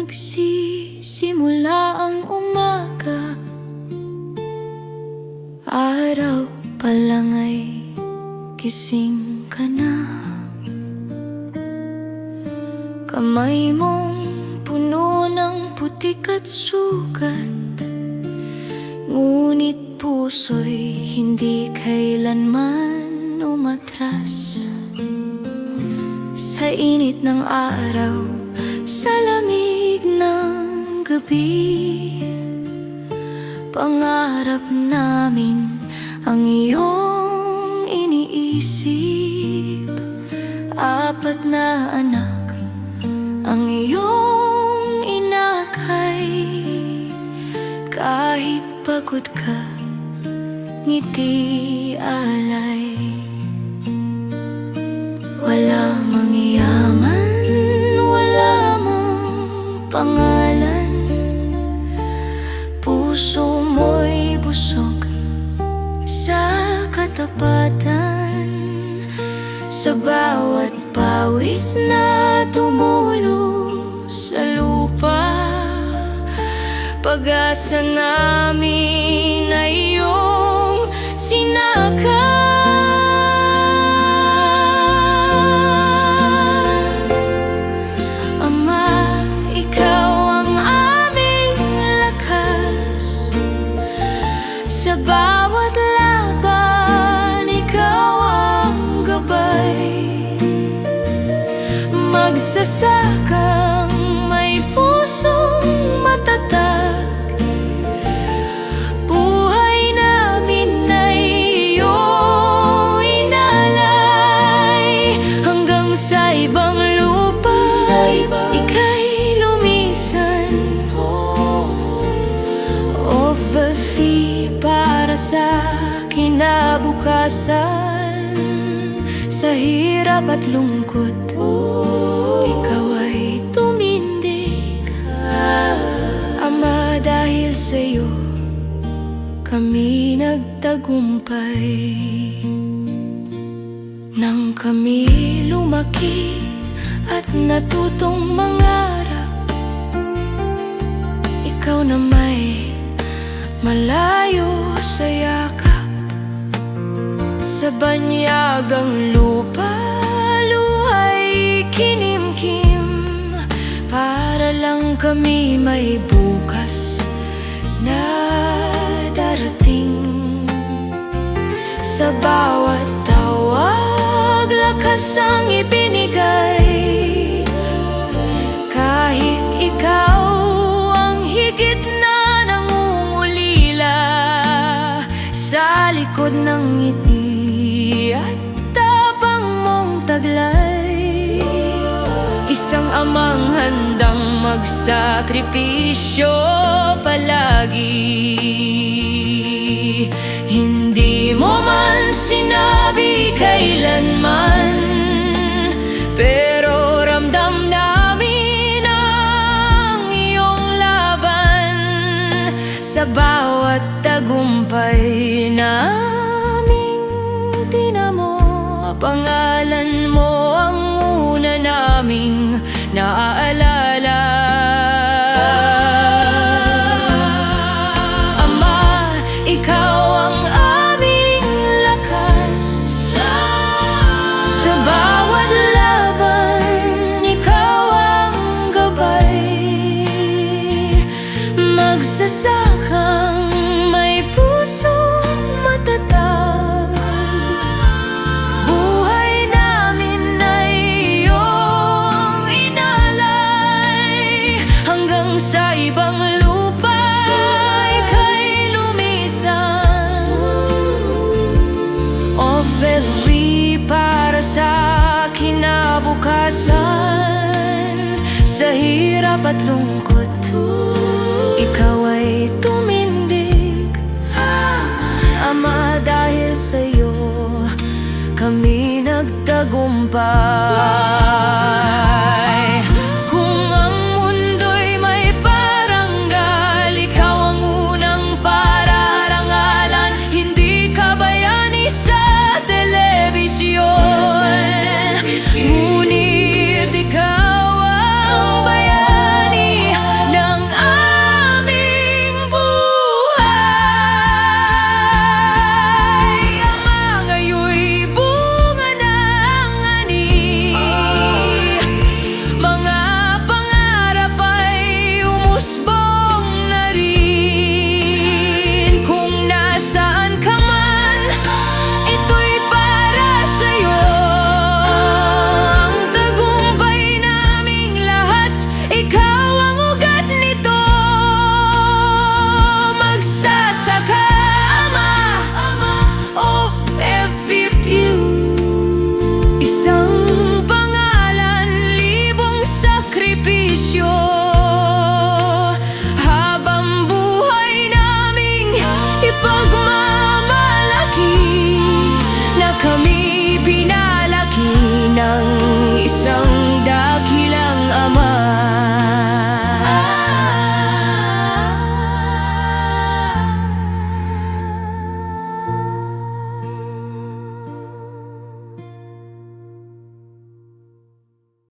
nagsisimula ang umaga, araw pa lang ay gising ka na. Kamay mong puno ng putik at sugat, ngunit puso'y hindi kailanman umatras. Sa init ng araw, sa lamig ng gabi, pangarap namin ang iyong iniisip. 4 na anak ang iyong inakay, kahit pagod ka, ngiti alay. Wala mang yaman, wala mang pangalan, puso mo'y busog sa katapatan. Sa bawat pawis na tumulo sa lupa, pag-asa namin ay iyong sinakay. Sa bawat laban, ikaw ang gabay. Magsasakang may pusong matatag, buhay namin ay iyong inalay. Hanggang sa ibang lupa, ika'y lumisan. Overfee para sa kinabukasan. Sa hirap at lungkot, ikaw ay tumindig. Ama, dahil sa'yo kami nagtagumpay. Nang kami lumaki at natutong mangarap, ikaw na may malayo sa yakap. Sa banyagang lupa, luhay kinimkim, para lang kami may bukas na darating. Sa bawat tawag, lakas ang ibinigay, kahit ikaw ang higit na nangungulila. Sa likod ng ngiti at tapang mong taglay, isang amang handang magsakripisyo palagi. Hindi mo man sinabi kailanman, pero ramdam namin ang iyong laban. Sa bawat tagumpay naming tinamo, pangalan mo ang una naming naaalala. Ama, ikaw ang aming lakas. Sa bawat laban, ikaw ang gabay. Magsasakang may pusong matatag, buhay namin ay iyong inalay. Hanggang sa ibang lupa, ika'y lumisan. Overfee para sa kinabukasan. Sa hirap at lungkot, ikaw ay tumindig. Ama, dahil sa'yo kami nagtagumpay. Kung ang mundo'y may parangal, ikaw ang unang pararangalan. Hindi ka bayani sa telebisyon,